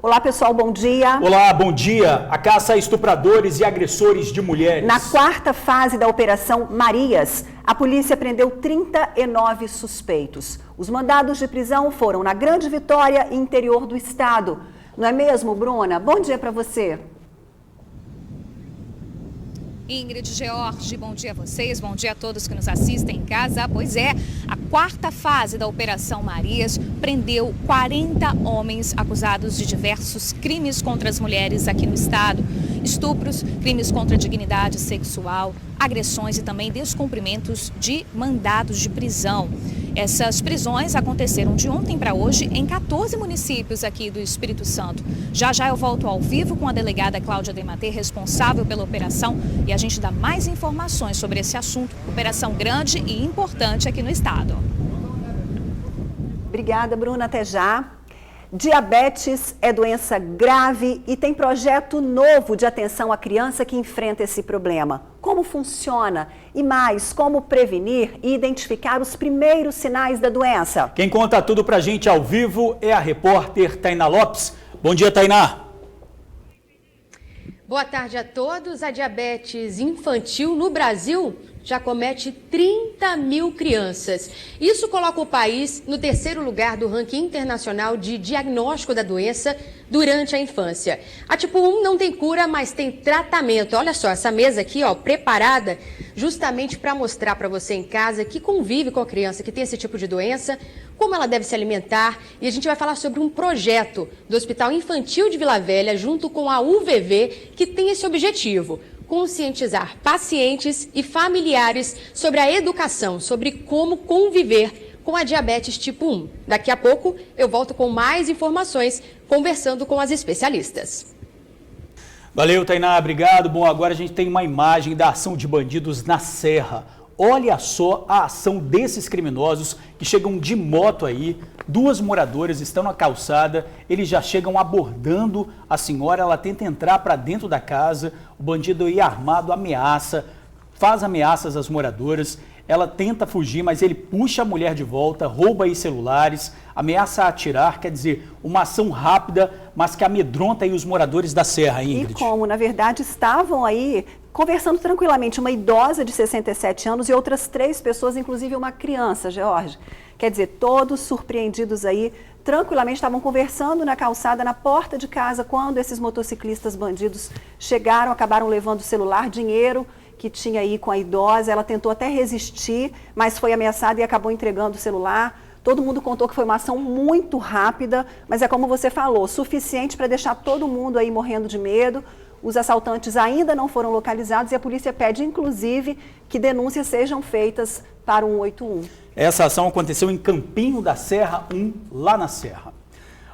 Olá pessoal, bom dia. Olá, bom dia. A caça a estupradores e agressores de mulheres. Na quarta fase da Operação Marias, a polícia prendeu 39 suspeitos. Os mandados de prisão foram na Grande Vitória e interior do estado. Não é mesmo, Bruna? Bom dia para você. Ingrid, George, bom dia a vocês, bom dia a todos que nos assistem em casa. Pois é, a quarta fase da Operação Marias prendeu 40 homens acusados de diversos crimes contra as mulheres aqui no estado. Estupros, crimes contra a dignidade sexual, agressões e também descumprimentos de mandados de prisão. Essas prisões aconteceram de ontem para hoje em 14 municípios aqui do Espírito Santo. Já eu volto ao vivo com a delegada Cláudia Dematê, responsável pela operação, e a gente dá mais informações sobre esse assunto. Operação grande e importante aqui no estado. Obrigada, Bruna. Até já. Diabetes é doença grave e tem projeto novo de atenção à criança que enfrenta esse problema. Como funciona? E mais, como prevenir e identificar os primeiros sinais da doença? Quem conta tudo pra gente ao vivo é a repórter Tainá Lopes. Bom dia, Tainá. Boa tarde a todos. A diabetes infantil no Brasil já comete 30 mil crianças. Isso coloca o país no terceiro lugar do ranking internacional de diagnóstico da doença durante a infância. A tipo 1 não tem cura, mas tem tratamento. Olha só, essa mesa aqui, ó, preparada justamente para mostrar para você em casa que convive com a criança que tem esse tipo de doença, como ela deve se alimentar. E a gente vai falar sobre um projeto do Hospital Infantil de Vila Velha, junto com a UVV, que tem esse objetivo: conscientizar pacientes e familiares sobre a educação, sobre como conviver com a diabetes tipo 1. Daqui a pouco eu volto com mais informações, conversando com as especialistas. Valeu, Tainá, obrigado. Bom, agora a gente tem uma imagem da ação de bandidos na Serra. Olha só a ação desses criminosos que chegam de moto aí. Duas moradoras estão na calçada, eles já chegam abordando a senhora, ela tenta entrar para dentro da casa, o bandido aí armado ameaça, faz ameaças às moradoras, ela tenta fugir, mas ele puxa a mulher de volta, rouba aí celulares, ameaça atirar, quer dizer, uma ação rápida, mas que amedronta aí os moradores da Serra, Ingrid. E como, na verdade, estavam aí conversando tranquilamente, uma idosa de 67 anos e outras 3 pessoas, inclusive uma criança, George. Quer dizer, todos surpreendidos aí, tranquilamente estavam conversando na calçada, na porta de casa, quando esses motociclistas bandidos chegaram, acabaram levando o celular, dinheiro que tinha aí com a idosa. Ela tentou até resistir, mas foi ameaçada e acabou entregando o celular. Todo mundo contou que foi uma ação muito rápida, mas é como você falou, suficiente para deixar todo mundo aí morrendo de medo. Os assaltantes ainda não foram localizados e a polícia pede, inclusive, que denúncias sejam feitas para o 181. Essa ação aconteceu em Campinho da Serra 1, lá na Serra.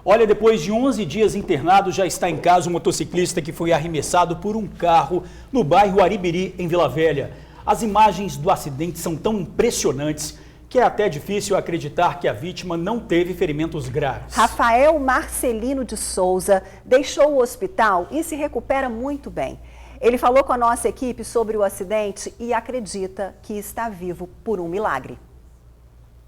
Olha, depois de 11 dias internado, já está em casa o motociclista que foi arremessado por um carro no bairro Aribiri, em Vila Velha. As imagens do acidente são tão impressionantes que é até difícil acreditar que a vítima não teve ferimentos graves. Rafael Marcelino de Souza deixou o hospital e se recupera muito bem. Ele falou com a nossa equipe sobre o acidente e acredita que está vivo por um milagre.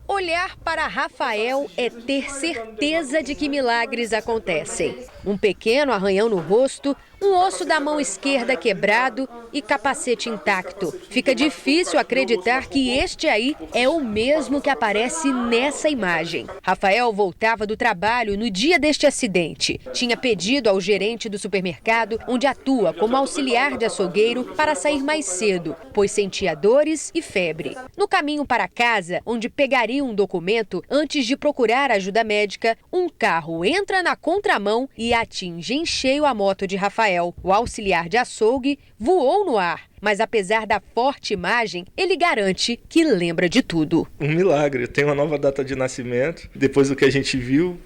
Olhar para Rafael é ter certeza de que milagres acontecem. Um pequeno arranhão no rosto, um osso da mão esquerda quebrado e capacete intacto. Fica difícil acreditar que este aí é o mesmo que aparece nessa imagem. Rafael voltava do trabalho no dia deste acidente. Tinha pedido ao gerente do supermercado, onde atua como auxiliar de açougueiro, para sair mais cedo, pois sentia dores e febre. No caminho para casa, onde pegaria um documento antes de procurar ajuda médica, um carro entra na contramão e atinge em cheio a moto de Rafael. O auxiliar de açougue voou no ar, mas apesar da forte imagem, ele garante que lembra de tudo. Um milagre. Eu tenho uma nova data de nascimento. Depois do que a gente viu,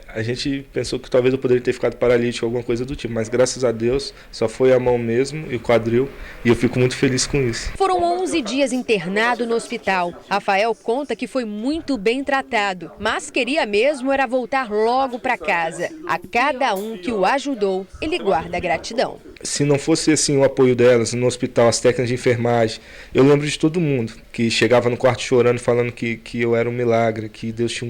a gente pensou que talvez eu poderia ter ficado paralítico, alguma coisa do tipo, mas graças a Deus só foi a mão mesmo e o quadril, e eu fico muito feliz com isso. Foram 11 dias internado no hospital. Rafael conta que foi muito bem tratado, mas queria mesmo era voltar logo para casa. A cada um que o ajudou, ele guarda gratidão. Se não fosse assim o apoio delas no hospital, as técnicas de enfermagem, eu lembro de todo mundo que chegava no quarto chorando, falando que eu era um milagre, que Deus tinha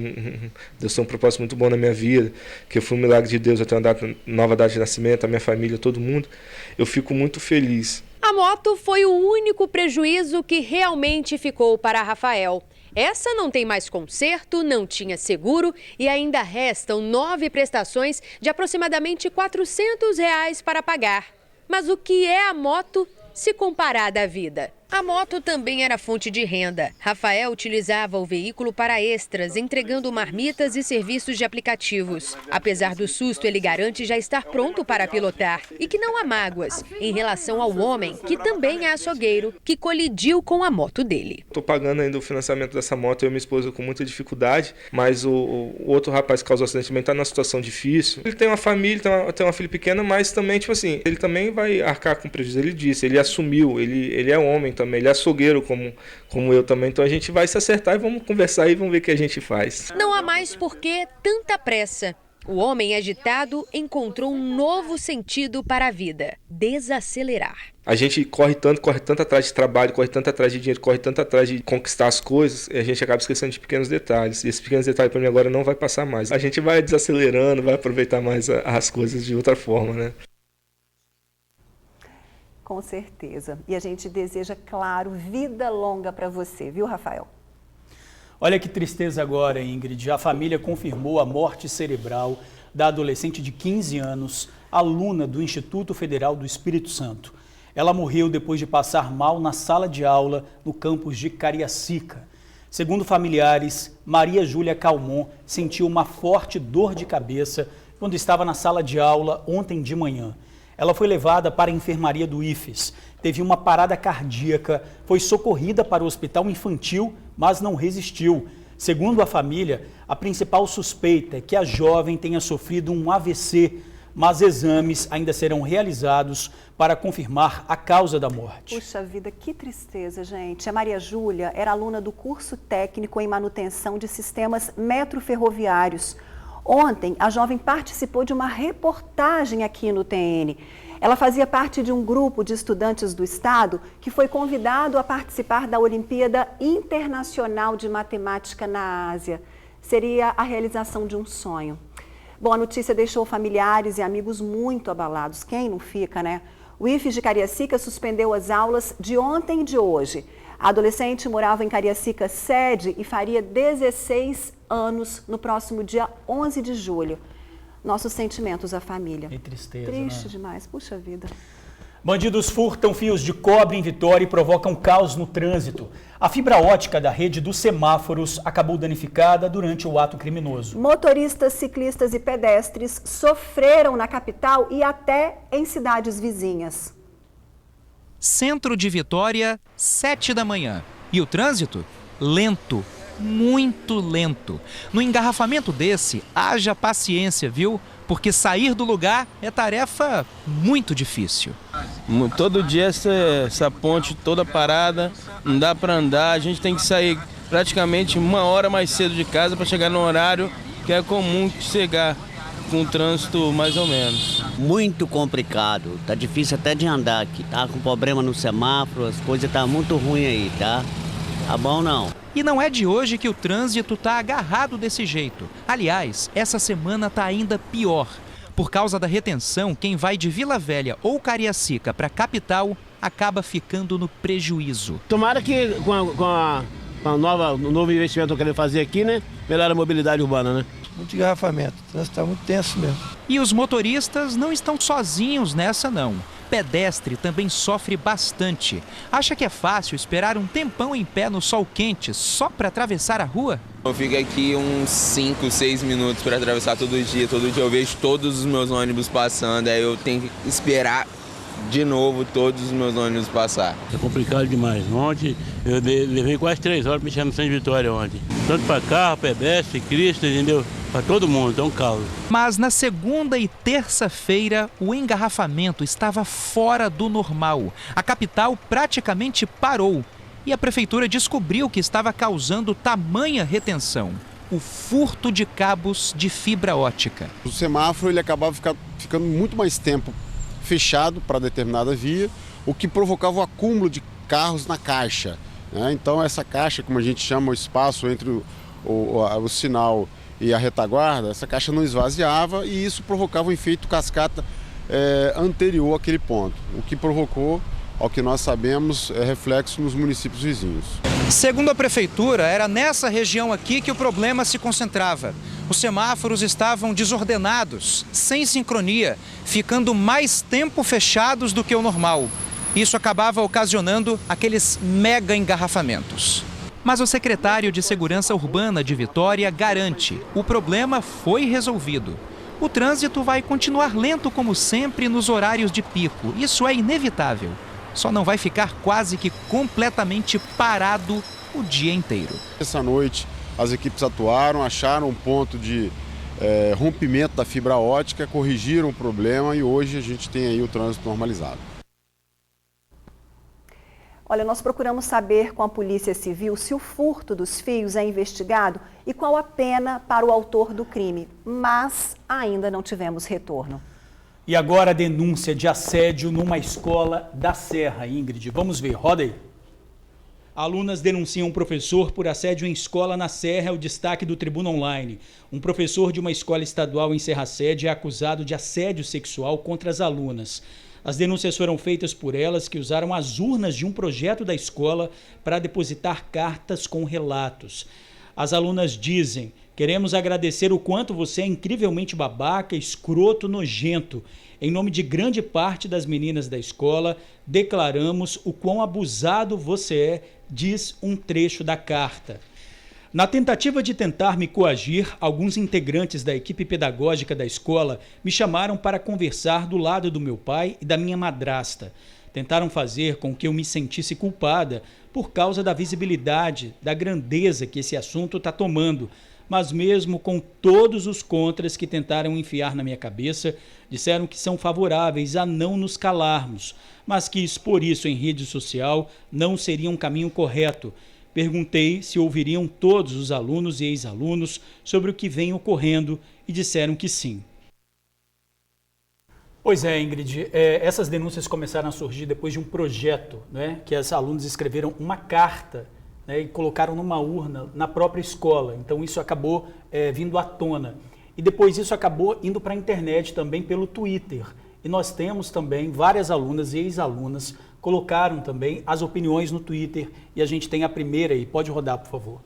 um propósito muito bom na minha vida, que eu fui um milagre de Deus, eu tenho uma nova data de nascimento, a minha família, todo mundo. Eu fico muito feliz. A moto foi o único prejuízo que realmente ficou para Rafael. Essa não tem mais conserto, não tinha seguro e ainda restam 9 prestações de aproximadamente R$ 400 para pagar. Mas o que é a moto se comparada à vida? A moto também era fonte de renda. Rafael utilizava o veículo para extras, entregando marmitas e serviços de aplicativos. Apesar do susto, ele garante já estar pronto para pilotar e que não há mágoas em relação ao homem, que também é açougueiro, que colidiu com a moto dele. Estou pagando ainda o financiamento dessa moto, eu e minha esposa com muita dificuldade, mas o outro rapaz que causou o acidente também está numa situação difícil. Ele tem uma família, tem uma filha pequena, mas também, tipo assim, ele também vai arcar com prejuízo. Ele disse, ele assumiu, ele é homem também, ele é açougueiro como eu também, então a gente vai se acertar e vamos conversar e vamos ver o que a gente faz. Não há mais por que tanta pressa. O homem agitado encontrou um novo sentido para a vida: desacelerar. A gente corre tanto atrás de trabalho, corre tanto atrás de dinheiro, corre tanto atrás de conquistar as coisas, e a gente acaba esquecendo de pequenos detalhes. E esses pequenos detalhes para mim agora não vai passar mais. A gente vai desacelerando, vai aproveitar mais as coisas de outra forma, né? Com certeza. E a gente deseja, claro, vida longa para você, viu, Rafael? Olha que tristeza agora, Ingrid. A família confirmou a morte cerebral da adolescente de 15 anos, aluna do Instituto Federal do Espírito Santo. Ela morreu depois de passar mal na sala de aula no campus de Cariacica. Segundo familiares, Maria Júlia Calmon sentiu uma forte dor de cabeça quando estava na sala de aula ontem de manhã. Ela foi levada para a enfermaria do IFES, teve uma parada cardíaca, foi socorrida para o hospital infantil, mas não resistiu. Segundo a família, a principal suspeita é que a jovem tenha sofrido um AVC, mas exames ainda serão realizados para confirmar a causa da morte. Puxa vida, que tristeza, gente. A Maria Júlia era aluna do curso técnico em manutenção de sistemas metroferroviários. Ontem, a jovem participou de uma reportagem aqui no TN. Ela fazia parte de um grupo de estudantes do estado que foi convidado a participar da Olimpíada Internacional de Matemática na Ásia. Seria a realização de um sonho. Bom, a notícia deixou familiares e amigos muito abalados. Quem não fica, né? O IFES de Cariacica suspendeu as aulas de ontem e de hoje. A adolescente morava em Cariacica sede e faria 16 anos no próximo dia 11 de julho. Nossos sentimentos à família. Que tristeza, Triste né? demais, puxa vida. Bandidos furtam fios de cobre em Vitória e provocam caos no trânsito. A fibra ótica da rede dos semáforos acabou danificada durante o ato criminoso. Motoristas, ciclistas e pedestres sofreram na capital e até em cidades vizinhas. Centro de Vitória, 7 da manhã. E o trânsito? Lento, muito lento. No engarrafamento desse, haja paciência, viu? Porque sair do lugar é tarefa muito difícil. Todo dia essa ponte toda parada, não dá para andar, a gente tem que sair praticamente 1 hora mais cedo de casa para chegar no horário que é comum chegar, com o trânsito mais ou menos. Muito complicado, tá difícil até de andar aqui, tá com problema no semáforo, as coisas tá muito ruim aí, tá? Tá bom não. E não é de hoje que o trânsito tá agarrado desse jeito. Aliás, essa semana tá ainda pior. Por causa da retenção, quem vai de Vila Velha ou Cariacica para a capital acaba ficando no prejuízo. Tomara que com o novo investimento que ele fazer aqui, né, melhora a mobilidade urbana, né? Muito engarrafamento, o trânsito está muito tenso mesmo. E os motoristas não estão sozinhos nessa não. Pedestre também sofre bastante. Acha que é fácil esperar um tempão em pé no sol quente só para atravessar a rua? Eu fico aqui uns 5, 6 minutos para atravessar todo dia. Todo dia eu vejo todos os meus ônibus passando, aí eu tenho que esperar de novo todos os meus ônibus passar. É complicado demais. Ontem eu levei quase 3 horas mexendo no Centro de Vitória ontem. Tanto para carro, pedestre, ciclista, entendeu? Para todo mundo, é um caos. Mas na segunda e terça-feira, o engarrafamento estava fora do normal. A capital praticamente parou. E a prefeitura descobriu que estava causando tamanha retenção: o furto de cabos de fibra ótica. O semáforo ele acabava ficando muito mais tempo fechado para determinada via, o que provocava o acúmulo de carros na caixa, né? Então essa caixa, como a gente chama o espaço entre o sinal e a retaguarda, essa caixa não esvaziava e isso provocava um efeito cascata anterior àquele ponto, o que provocou, ao que nós sabemos, reflexo nos municípios vizinhos. Segundo a prefeitura, era nessa região aqui que o problema se concentrava. Os semáforos estavam desordenados, sem sincronia, ficando mais tempo fechados do que o normal. Isso acabava ocasionando aqueles mega engarrafamentos. Mas o secretário de Segurança Urbana de Vitória garante: o problema foi resolvido. O trânsito vai continuar lento como sempre nos horários de pico. Isso é inevitável. Só não vai ficar quase que completamente parado o dia inteiro. Essa noite as equipes atuaram, acharam um ponto de rompimento da fibra ótica, corrigiram o problema e hoje a gente tem aí o trânsito normalizado. Olha, nós procuramos saber com a Polícia Civil se o furto dos fios é investigado e qual a pena para o autor do crime, mas ainda não tivemos retorno. E agora a denúncia de assédio numa escola da Serra, Ingrid. Vamos ver, roda aí. Alunas denunciam um professor por assédio em escola na Serra, é o destaque do Tribuna Online. Um professor de uma escola estadual em Serra Sede é acusado de assédio sexual contra as alunas. As denúncias foram feitas por elas, que usaram as urnas de um projeto da escola para depositar cartas com relatos. As alunas dizem: queremos agradecer o quanto você é incrivelmente babaca, escroto, nojento. Em nome de grande parte das meninas da escola, declaramos o quão abusado você é, diz um trecho da carta. Na tentativa de tentar me coagir, alguns integrantes da equipe pedagógica da escola me chamaram para conversar do lado do meu pai e da minha madrasta. Tentaram fazer com que eu me sentisse culpada por causa da visibilidade, da grandeza que esse assunto está tomando. Mas mesmo com todos os contras que tentaram enfiar na minha cabeça, disseram que são favoráveis a não nos calarmos, mas que expor isso em rede social não seria um caminho correto. Perguntei se ouviriam todos os alunos e ex-alunos sobre o que vem ocorrendo e disseram que sim. Pois é, Ingrid, essas denúncias começaram a surgir depois de um projeto, né, que as alunas escreveram uma carta, né, e colocaram numa urna na própria escola. Então isso acabou vindo à tona. E depois isso acabou indo para a internet também pelo Twitter. E nós temos também várias alunas e ex-alunas colocaram também as opiniões no Twitter. E a gente tem a primeira aí, pode rodar, por favor.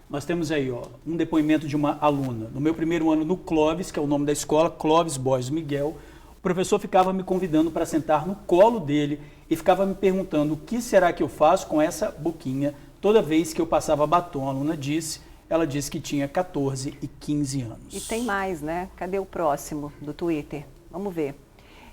Nós temos aí um depoimento de uma aluna. No meu primeiro ano no Clóvis, que é o nome da escola, Clóvis Borges Miguel, o professor ficava me convidando para sentar no colo dele e ficava me perguntando o que será que eu faço com essa boquinha toda vez que eu passava batom. A aluna disse, ela disse que tinha 14 e 15 anos. E tem mais, né? Cadê o próximo do Twitter? Vamos ver.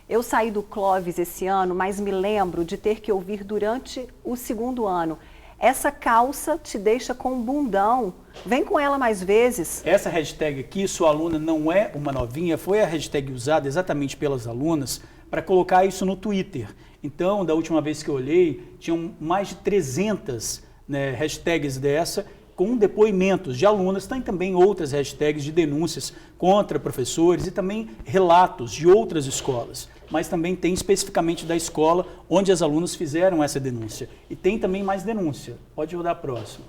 Eu saí do Clóvis esse ano, mas me lembro de ter que ouvir durante o segundo ano: essa calça te deixa com um bundão, vem com ela mais vezes. Essa hashtag aqui, sua aluna não é uma novinha, foi a hashtag usada exatamente pelas alunas para colocar isso no Twitter. Então, da última vez que eu olhei, tinham mais de 300 hashtags dessa, com depoimentos de alunas. Tem também outras hashtags de denúncias contra professores e também relatos de outras escolas. Mas também tem especificamente da escola onde as alunas fizeram essa denúncia. E tem também mais denúncia. Pode rodar a próxima.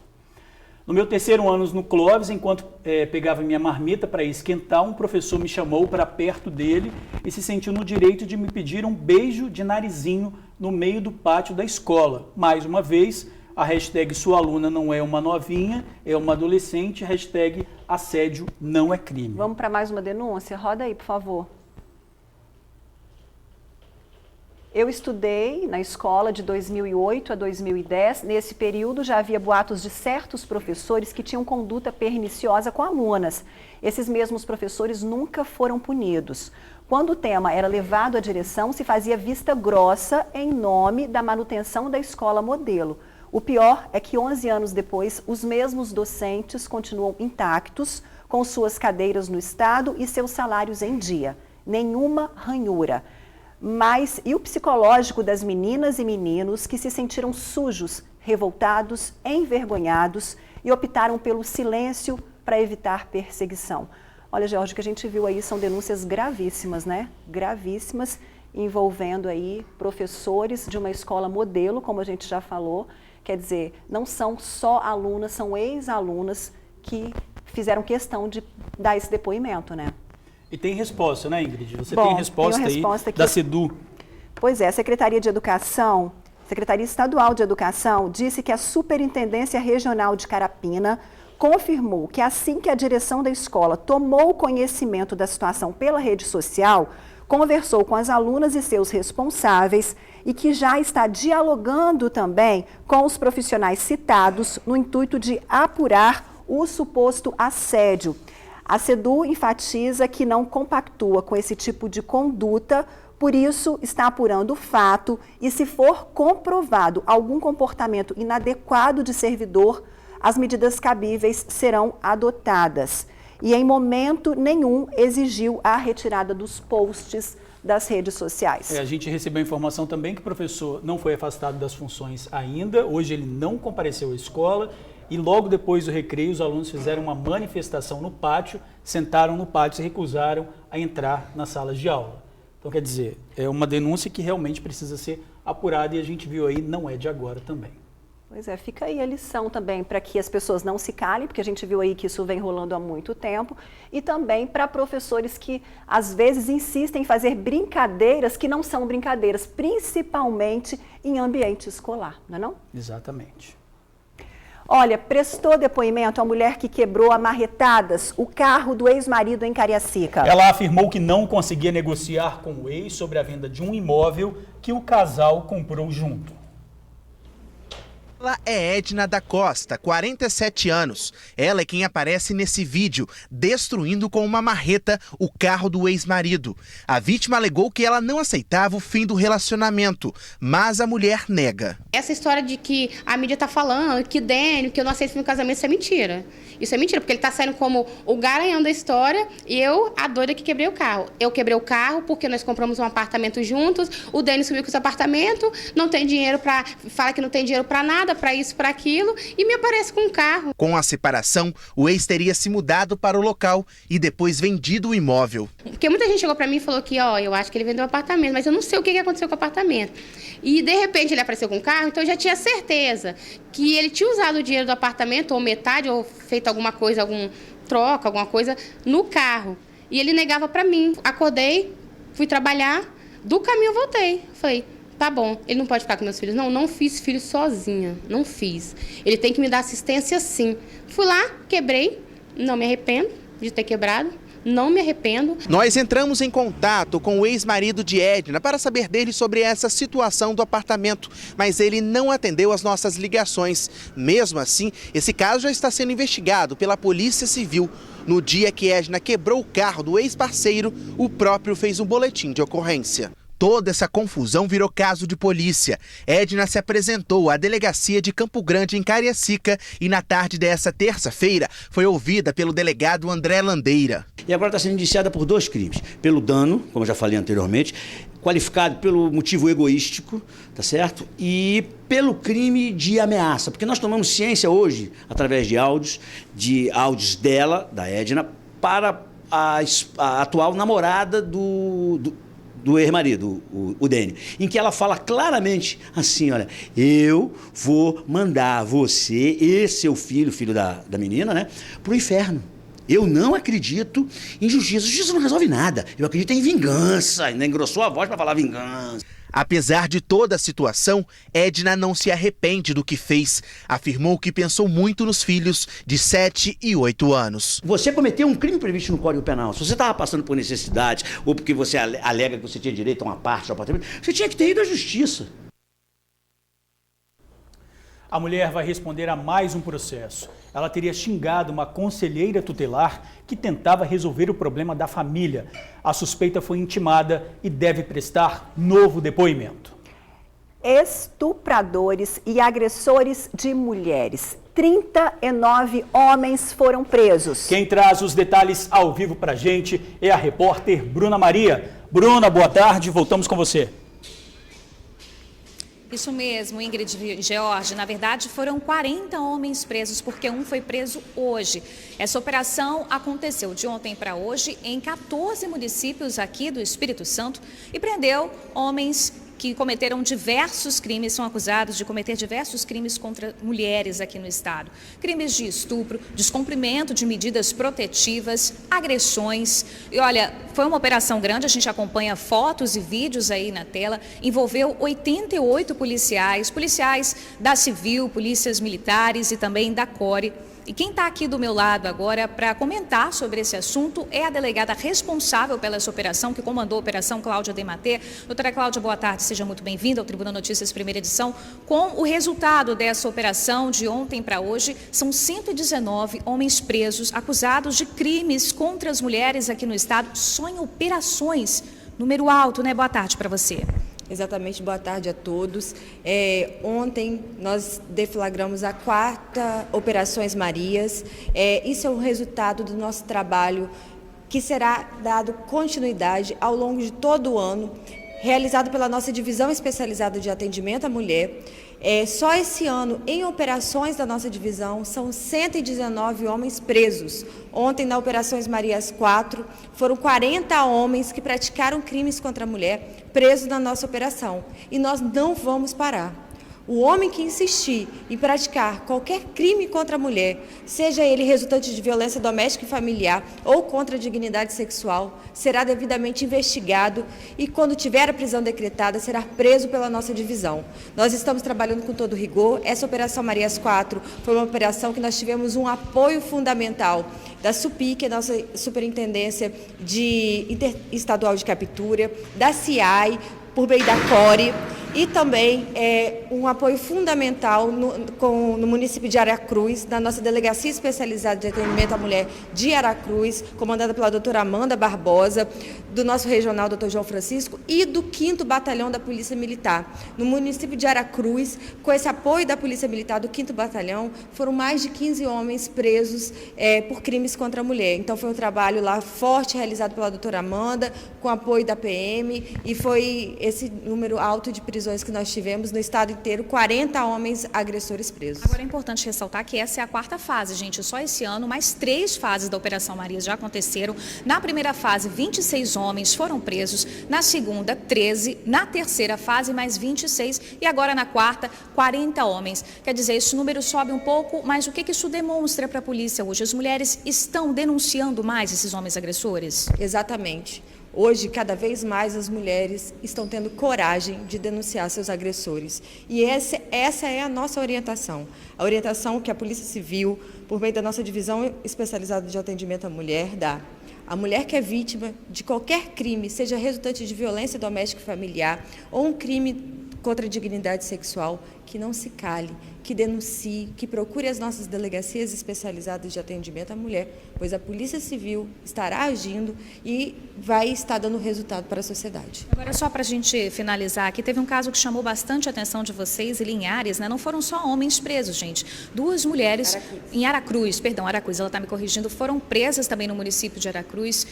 No meu terceiro ano no Clóvis, enquanto pegava minha marmita para esquentar, um professor me chamou para perto dele e se sentiu no direito de me pedir um beijo de narizinho no meio do pátio da escola. Mais uma vez, a hashtag sua aluna não é uma novinha, é uma adolescente, hashtag assédio não é crime. Vamos para mais uma denúncia? Roda aí, por favor. Eu estudei na escola de 2008 a 2010. Nesse período já havia boatos de certos professores que tinham conduta perniciosa com alunas. Esses mesmos professores nunca foram punidos. Quando o tema era levado à direção, se fazia vista grossa em nome da manutenção da escola modelo. O pior é que 11 anos depois, os mesmos docentes continuam intactos, com suas cadeiras no estado e seus salários em dia. Nenhuma ranhura. Mas e o psicológico das meninas e meninos que se sentiram sujos, revoltados, envergonhados e optaram pelo silêncio para evitar perseguição? Olha, Jorge, o que a gente viu aí são denúncias gravíssimas, né? Gravíssimas, envolvendo aí professores de uma escola modelo, como a gente já falou. Quer dizer, não são só alunas, são ex-alunas que fizeram questão de dar esse depoimento, né? E tem resposta, né, Ingrid? Você Bom, tem resposta aí aqui da SEDU. Pois é, a Secretaria Estadual de Educação disse que a Superintendência Regional de Carapina confirmou que assim que a direção da escola tomou conhecimento da situação pela rede social, conversou com as alunas e seus responsáveis e que já está dialogando também com os profissionais citados no intuito de apurar o suposto assédio. A SEDU enfatiza que não compactua com esse tipo de conduta, por isso está apurando o fato e, se for comprovado algum comportamento inadequado de servidor, as medidas cabíveis serão adotadas. E em momento nenhum exigiu a retirada dos posts das redes sociais. A gente recebeu a informação também que o professor não foi afastado das funções ainda, hoje ele não compareceu à escola e logo depois do recreio os alunos fizeram uma manifestação no pátio, sentaram no pátio e se recusaram a entrar nas salas de aula. Então, quer dizer, é uma denúncia que realmente precisa ser apurada e a gente viu aí, não é de agora também. Pois é, fica aí a lição também para que as pessoas não se calem, porque a gente viu aí que isso vem rolando há muito tempo, e também para professores que às vezes insistem em fazer brincadeiras que não são brincadeiras, principalmente em ambiente escolar, não é não? Exatamente. Olha, prestou depoimento a mulher que quebrou a marretadas o carro do ex-marido em Cariacica. Ela afirmou que não conseguia negociar com o ex sobre a venda de um imóvel que o casal comprou junto. Ela é Edna da Costa, 47 anos. Ela é quem aparece nesse vídeo, destruindo com uma marreta o carro do ex-marido. A vítima alegou que ela não aceitava o fim do relacionamento, mas a mulher nega. Essa história de que a mídia tá falando, que Dênio, que eu não aceito o fim do casamento, isso é mentira. Isso é mentira, porque ele tá saindo como o garanhão da história e eu, a doida que quebrei o carro. Eu quebrei o carro porque nós compramos um apartamento juntos, o Dênio subiu com esse apartamento, não tem dinheiro para... Fala que não tem dinheiro para nada, para isso, para aquilo, e me aparece com um carro. Com a separação, o ex teria se mudado para o local e depois vendido o imóvel. Porque muita gente chegou para mim e falou que, eu acho que ele vendeu o apartamento, mas eu não sei o que aconteceu com o apartamento. E, de repente, ele apareceu com um carro, então eu já tinha certeza que ele tinha usado o dinheiro do apartamento, ou metade, ou feito alguma coisa, algum troca, alguma coisa, no carro. E ele negava para mim. Acordei, fui trabalhar, do caminho eu voltei. Falei, tá bom, ele não pode ficar com meus filhos. Não fiz filho sozinha, não fiz. Ele tem que me dar assistência sim. Fui lá, quebrei, não me arrependo de ter quebrado. Não me arrependo. Nós entramos em contato com o ex-marido de Edna para saber dele sobre essa situação do apartamento, mas ele não atendeu as nossas ligações. Mesmo assim, esse caso já está sendo investigado pela Polícia Civil. No dia que Edna quebrou o carro do ex-parceiro, o próprio fez um boletim de ocorrência. Toda essa confusão virou caso de polícia. Edna se apresentou à delegacia de Campo Grande, em Cariacica, e na tarde dessa terça-feira foi ouvida pelo delegado André Landeira. E agora está sendo indiciada por 2 crimes. Pelo dano, como eu já falei anteriormente, qualificado pelo motivo egoístico, tá certo? E pelo crime de ameaça. Porque nós tomamos ciência hoje, através de áudios dela, da Edna, para a atual namorada do ex-marido, o Dênio, em que ela fala claramente assim, olha, eu vou mandar você e seu filho, filho da menina, né, pro inferno. Eu não acredito em justiça. Justiça não resolve nada. Eu acredito em vingança. Ainda engrossou a voz para falar vingança. Apesar de toda a situação, Edna não se arrepende do que fez. Afirmou que pensou muito nos filhos de 7 e 8 anos. Você cometeu um crime previsto no Código Penal. Se você estava passando por necessidade ou porque você alega que você tinha direito a uma parte do apartamento, você tinha que ter ido à justiça. A mulher vai responder a mais um processo. Ela teria xingado uma conselheira tutelar que tentava resolver o problema da família. A suspeita foi intimada e deve prestar novo depoimento. Estupradores e agressores de mulheres. 39 homens foram presos. Quem traz os detalhes ao vivo pra gente é a repórter Bruna Maria. Bruna, boa tarde, voltamos com você. Isso mesmo, Ingrid e George. Na verdade, foram 40 homens presos, porque um foi preso hoje. Essa operação aconteceu de ontem para hoje em 14 municípios aqui do Espírito Santo e prendeu homens que cometeram diversos crimes, são acusados de cometer diversos crimes contra mulheres aqui no estado. Crimes de estupro, descumprimento de medidas protetivas, agressões. E olha, foi uma operação grande, a gente acompanha fotos e vídeos aí na tela, envolveu 88 policiais da Civil, polícias militares e também da CORE. E quem está aqui do meu lado agora para comentar sobre esse assunto é a delegada responsável pela essa operação, que comandou a operação, Cláudia Dematê. Doutora Cláudia, boa tarde, seja muito bem-vinda ao Tribuna Notícias, primeira edição. Com o resultado dessa operação de ontem para hoje, são 119 homens presos, acusados de crimes contra as mulheres aqui no estado, só em operações. Número alto, né? Boa tarde para você. Exatamente, boa tarde a todos. Ontem nós deflagramos a 4ª Operações Marias. Isso é o resultado do nosso trabalho que será dado continuidade ao longo de todo o ano, realizado pela nossa Divisão Especializada de Atendimento à Mulher. Só esse ano, em operações da nossa divisão, são 119 homens presos. Ontem, na Operações Marias 4, foram 40 homens que praticaram crimes contra a mulher presos na nossa operação. E nós não vamos parar. O homem que insistir em praticar qualquer crime contra a mulher, seja ele resultante de violência doméstica e familiar ou contra a dignidade sexual, será devidamente investigado e, quando tiver a prisão decretada, será preso pela nossa divisão. Nós estamos trabalhando com todo rigor. Essa Operação Marias 4 foi uma operação que nós tivemos um apoio fundamental da SUPI, que é a nossa Superintendência Estadual de Captura, da CIAI, por meio da CORE, e também um apoio fundamental no município de Aracruz, da nossa Delegacia Especializada de Atendimento à Mulher de Aracruz, comandada pela doutora Amanda Barbosa, do nosso regional, doutor João Francisco, e do 5º Batalhão da Polícia Militar. No município de Aracruz, com esse apoio da Polícia Militar do 5º Batalhão, foram mais de 15 homens presos por crimes contra a mulher. Então foi um trabalho lá forte, realizado pela doutora Amanda, com apoio da PM, e foi esse número alto de prisões que nós tivemos no estado inteiro, 40 homens agressores presos. Agora é importante ressaltar que essa é a 4ª fase, gente. Só esse ano, mais 3 fases da Operação Marias já aconteceram. Na primeira fase, 26 homens foram presos. Na segunda, 13. Na terceira fase, mais 26. E agora na 4ª, 40 homens. Quer dizer, esse número sobe um pouco, mas o que isso demonstra para a polícia hoje? As mulheres estão denunciando mais esses homens agressores? Exatamente. Hoje, cada vez mais as mulheres estão tendo coragem de denunciar seus agressores. E essa é a nossa orientação. A orientação que a Polícia Civil, por meio da nossa Divisão Especializada de Atendimento à Mulher, dá. A mulher que é vítima de qualquer crime, seja resultante de violência doméstica e familiar ou um crime contra a dignidade sexual, que não se cale, que denuncie, que procure as nossas delegacias especializadas de atendimento à mulher, pois a Polícia Civil estará agindo e vai estar dando resultado para a sociedade. Agora, só para a gente finalizar aqui, teve um caso que chamou bastante a atenção de vocês, em Linhares, né? Não foram só homens presos, gente. 2 mulheres em Aracruz, ela está me corrigindo, foram presas também no município de Aracruz.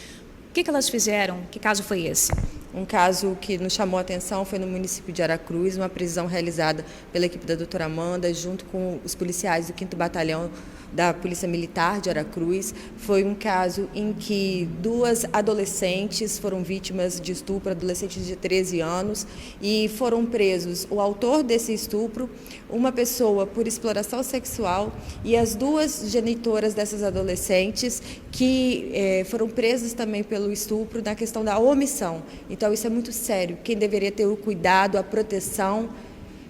O que elas fizeram? Que caso foi esse? Um caso que nos chamou a atenção foi no município de Aracruz, uma prisão realizada pela equipe da doutora Amanda, junto com os policiais do 5º Batalhão da Polícia Militar de Aracruz. Foi um caso em que 2 adolescentes foram vítimas de estupro, adolescentes de 13 anos, e foram presos o autor desse estupro, uma pessoa por exploração sexual e as 2 genitoras dessas adolescentes que foram presas também pelo estupro na questão da omissão. Então isso é muito sério. Quem deveria ter o cuidado, a proteção,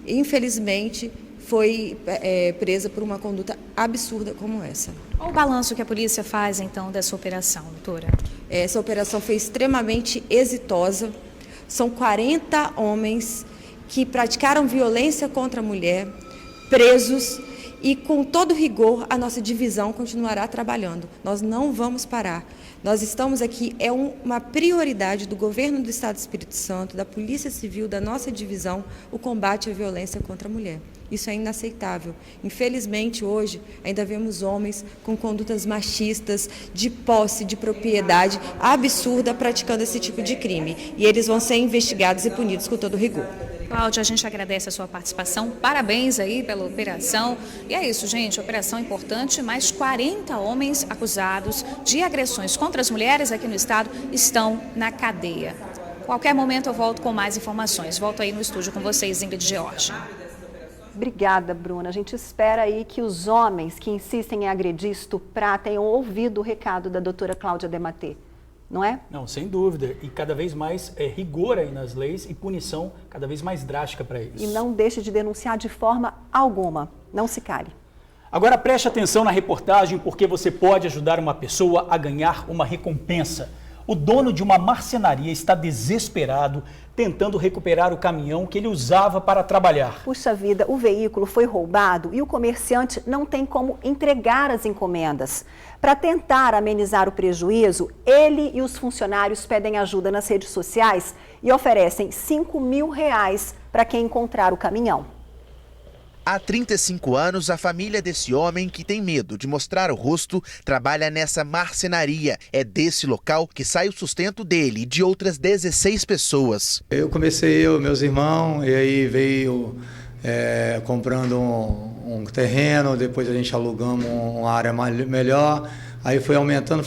infelizmente, foi presa por uma conduta absurda como essa. Qual o balanço que a polícia faz, então, dessa operação, doutora? Essa operação foi extremamente exitosa. São 40 homens que praticaram violência contra a mulher, presos, e com todo rigor a nossa divisão continuará trabalhando. Nós não vamos parar. Nós estamos aqui, é uma prioridade do governo do Estado do Espírito Santo, da Polícia Civil, da nossa divisão, o combate à violência contra a mulher. Isso é inaceitável. Infelizmente, hoje, ainda vemos homens com condutas machistas, de posse, de propriedade absurda, praticando esse tipo de crime. E eles vão ser investigados e punidos com todo rigor. Cláudia, a gente agradece a sua participação, parabéns aí pela operação. E é isso, gente, operação importante, mais 40 homens acusados de agressões contra as mulheres aqui no estado estão na cadeia. Qualquer momento eu volto com mais informações. Volto aí no estúdio com vocês, Ingrid George. Obrigada, Bruna. A gente espera aí que os homens que insistem em agredir, estuprar, tenham ouvido o recado da doutora Cláudia Dematê, não é? Não, sem dúvida. E cada vez mais rigor aí nas leis e punição cada vez mais drástica para eles. E não deixe de denunciar de forma alguma. Não se cale. Agora preste atenção na reportagem, porque você pode ajudar uma pessoa a ganhar uma recompensa. O dono de uma marcenaria está desesperado, tentando recuperar o caminhão que ele usava para trabalhar. Puxa vida, o veículo foi roubado e o comerciante não tem como entregar as encomendas. Para tentar amenizar o prejuízo, ele e os funcionários pedem ajuda nas redes sociais e oferecem R$5.000 para quem encontrar o caminhão. Há 35 anos, a família desse homem, que tem medo de mostrar o rosto, trabalha nessa marcenaria. É desse local que sai o sustento dele e de outras 16 pessoas. Eu comecei, meus irmãos, e aí veio comprando um terreno, depois a gente alugamos uma área melhor. Aí foi aumentando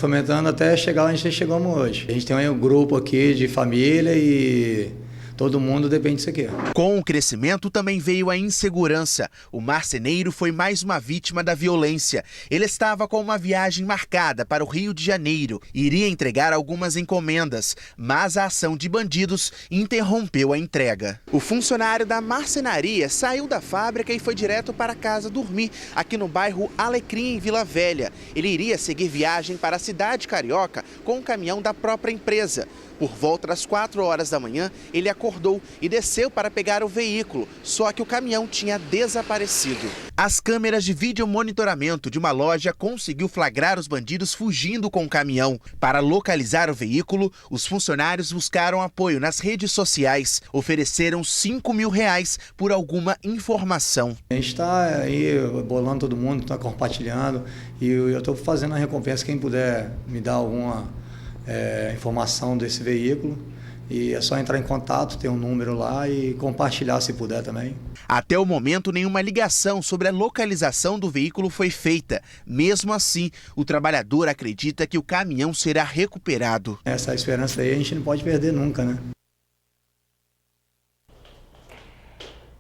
até chegar onde chegamos hoje. A gente tem um grupo aqui de família e todo mundo depende disso aqui. Com o crescimento também veio a insegurança. O marceneiro foi mais uma vítima da violência. Ele estava com uma viagem marcada para o Rio de Janeiro. Iria entregar algumas encomendas, mas a ação de bandidos interrompeu a entrega. O funcionário da marcenaria saiu da fábrica e foi direto para casa dormir, aqui no bairro Alecrim, em Vila Velha. Ele iria seguir viagem para a cidade carioca com um caminhão da própria empresa. Por volta das 4 horas da manhã, ele acordou e desceu para pegar o veículo, só que o caminhão tinha desaparecido. As câmeras de vídeo monitoramento de uma loja conseguiu flagrar os bandidos fugindo com o caminhão. Para localizar o veículo, os funcionários buscaram apoio nas redes sociais, ofereceram R$5.000 por alguma informação. A gente está aí bolando todo mundo, está compartilhando e eu estou fazendo a recompensa. Quem puder me dar alguma informação desse veículo, e é só entrar em contato, tem um número lá e compartilhar se puder também. Até o momento, nenhuma ligação sobre a localização do veículo foi feita. Mesmo assim, o trabalhador acredita que o caminhão será recuperado. Essa esperança aí a gente não pode perder nunca, né?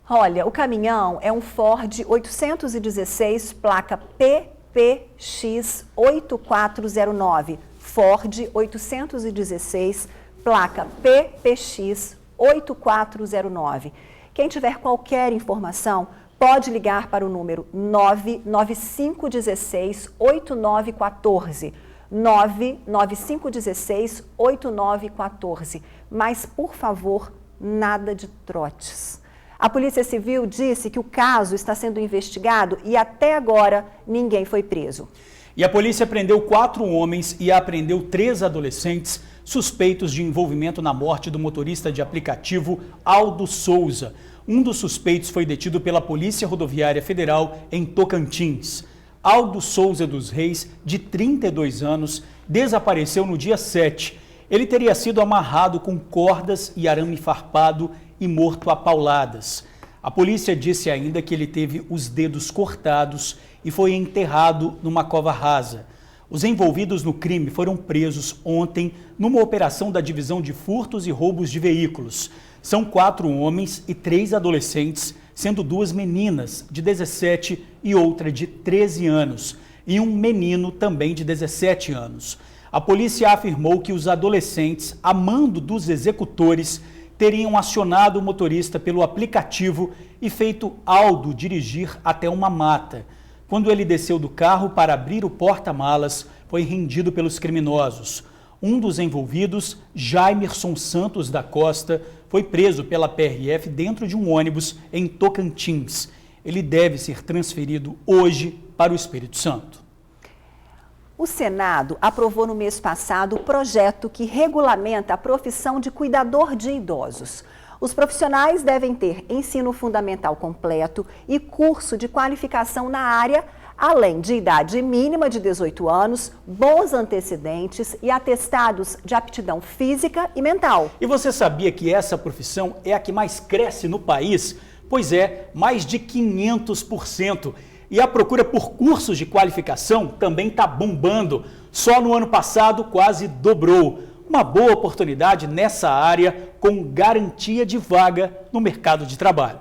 Olha, o caminhão é um Ford 816, placa PPX 8409. Ford 816, placa PPX 8409. Quem tiver qualquer informação, pode ligar para o número 99516-8914. 99516-8914. Mas, por favor, nada de trotes. A Polícia Civil disse que o caso está sendo investigado e até agora ninguém foi preso. E a polícia prendeu 4 homens e apreendeu 3 adolescentes suspeitos de envolvimento na morte do motorista de aplicativo Aldo Souza. Um dos suspeitos foi detido pela Polícia Rodoviária Federal em Tocantins. Aldo Souza dos Reis, de 32 anos, desapareceu no dia 7. Ele teria sido amarrado com cordas e arame farpado e morto a pauladas. A polícia disse ainda que ele teve os dedos cortados e foi enterrado numa cova rasa. Os envolvidos no crime foram presos ontem numa operação da Divisão de Furtos e Roubos de Veículos. São 4 homens e 3 adolescentes, sendo 2 meninas de 17 e outra de 13 anos, e um menino também de 17 anos. A polícia afirmou que os adolescentes, a mando dos executores, teriam acionado o motorista pelo aplicativo e feito Aldo dirigir até uma mata. Quando ele desceu do carro para abrir o porta-malas, foi rendido pelos criminosos. Um dos envolvidos, Jaimerson Santos da Costa, foi preso pela PRF dentro de um ônibus em Tocantins. Ele deve ser transferido hoje para o Espírito Santo. O Senado aprovou no mês passado o projeto que regulamenta a profissão de cuidador de idosos. Os profissionais devem ter ensino fundamental completo e curso de qualificação na área, além de idade mínima de 18 anos, bons antecedentes e atestados de aptidão física e mental. E você sabia que essa profissão é a que mais cresce no país? Pois é, mais de 500%. E a procura por cursos de qualificação também está bombando. Só no ano passado quase dobrou. Uma boa oportunidade nessa área com garantia de vaga no mercado de trabalho.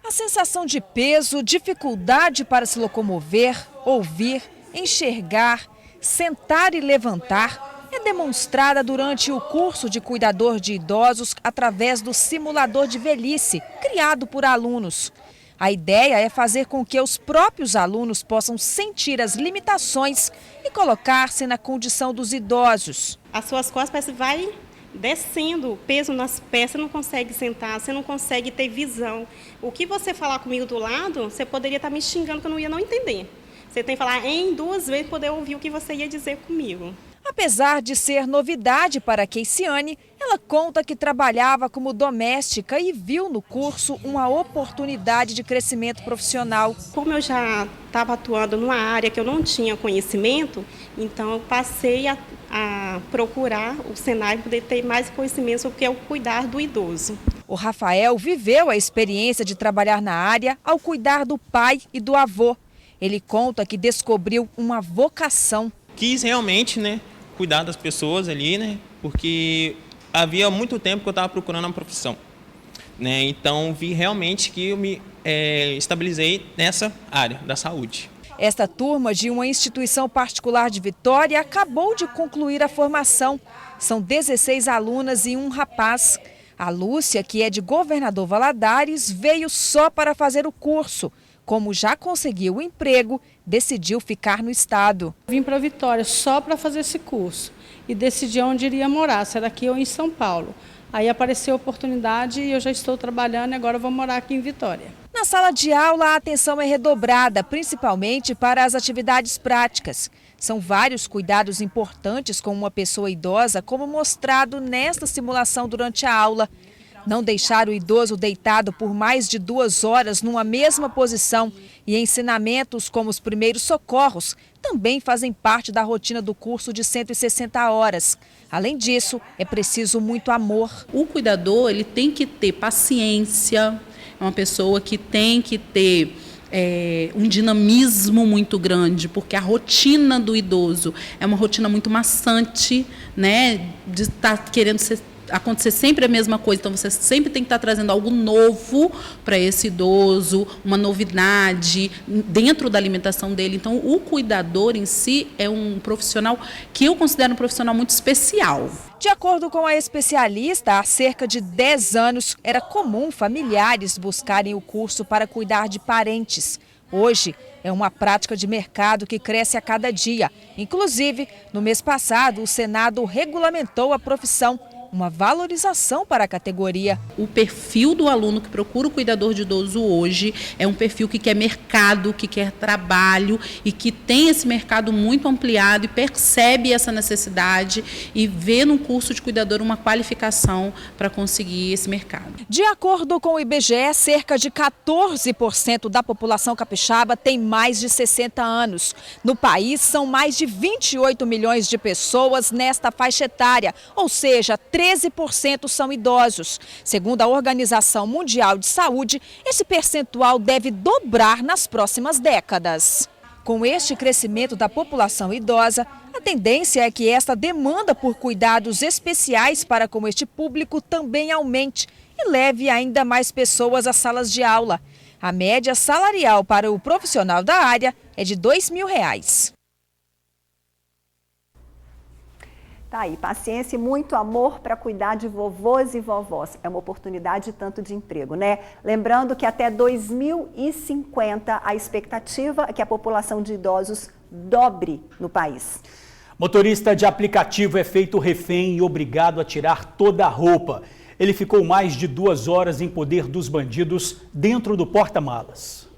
A sensação de peso, dificuldade para se locomover, ouvir, enxergar, sentar e levantar é demonstrada durante o curso de cuidador de idosos através do simulador de velhice, criado por alunos. A ideia é fazer com que os próprios alunos possam sentir as limitações e colocar-se na condição dos idosos. As suas costas parecem que vai descendo, peso nas pés, você não consegue sentar, você não consegue ter visão. O que você falar comigo do lado, você poderia estar me xingando que eu não ia não entender. Você tem que falar em 2 vezes para poder ouvir o que você ia dizer comigo. Apesar de ser novidade para Keiciane, ela conta que trabalhava como doméstica e viu no curso uma oportunidade de crescimento profissional. Como eu já estava atuando numa área que eu não tinha conhecimento, então eu passei a procurar o Senai para poder ter mais conhecimento sobre o que é o cuidar do idoso. O Rafael viveu a experiência de trabalhar na área ao cuidar do pai e do avô. Ele conta que descobriu uma vocação. Quis realmente, cuidar das pessoas ali, porque havia muito tempo que eu estava procurando uma profissão. Então, vi realmente que eu me estabilizei nessa área da saúde. Esta turma de uma instituição particular de Vitória acabou de concluir a formação. São 16 alunas e um rapaz. A Lúcia, que é de Governador Valadares, veio só para fazer o curso. Como já conseguiu o emprego, decidiu ficar no estado. Vim para Vitória só para fazer esse curso e decidi onde iria morar, se era aqui ou em São Paulo. Aí apareceu a oportunidade e eu já estou trabalhando e agora vou morar aqui em Vitória. Na sala de aula, a atenção é redobrada, principalmente para as atividades práticas. São vários cuidados importantes com uma pessoa idosa, como mostrado nesta simulação durante a aula. Não deixar o idoso deitado por mais de 2 horas numa mesma posição e ensinamentos como os primeiros socorros também fazem parte da rotina do curso de 160 horas. Além disso, é preciso muito amor. O cuidador ele tem que ter paciência, é uma pessoa que tem que ter um dinamismo muito grande, porque a rotina do idoso é uma rotina muito maçante, de estar querendo acontecer sempre a mesma coisa, então você sempre tem que estar trazendo algo novo para esse idoso, uma novidade dentro da alimentação dele. Então o cuidador em si é um profissional que eu considero um profissional muito especial. De acordo com a especialista, há cerca de 10 anos era comum familiares buscarem o curso para cuidar de parentes. Hoje é uma prática de mercado que cresce a cada dia. Inclusive, no mês passado, o Senado regulamentou a profissão, uma valorização para a categoria. O perfil do aluno que procura o cuidador de idoso hoje é um perfil que quer mercado, que quer trabalho e que tem esse mercado muito ampliado e percebe essa necessidade e vê no curso de cuidador uma qualificação para conseguir esse mercado. De acordo com o IBGE, cerca de 14% da população capixaba tem mais de 60 anos. No país, são mais de 28 milhões de pessoas nesta faixa etária, ou seja, 13% são idosos. Segundo a Organização Mundial de Saúde, esse percentual deve dobrar nas próximas décadas. Com este crescimento da população idosa, a tendência é que esta demanda por cuidados especiais para com este público também aumente e leve ainda mais pessoas às salas de aula. A média salarial para o profissional da área é de R$ 2.000. Tá aí, paciência e muito amor para cuidar de vovôs e vovós. É uma oportunidade tanto de emprego, né? Lembrando que até 2050 a expectativa é que a população de idosos dobre no país. Motorista de aplicativo é feito refém e obrigado a tirar toda a roupa. Ele ficou mais de 2 horas em poder dos bandidos dentro do porta-malas.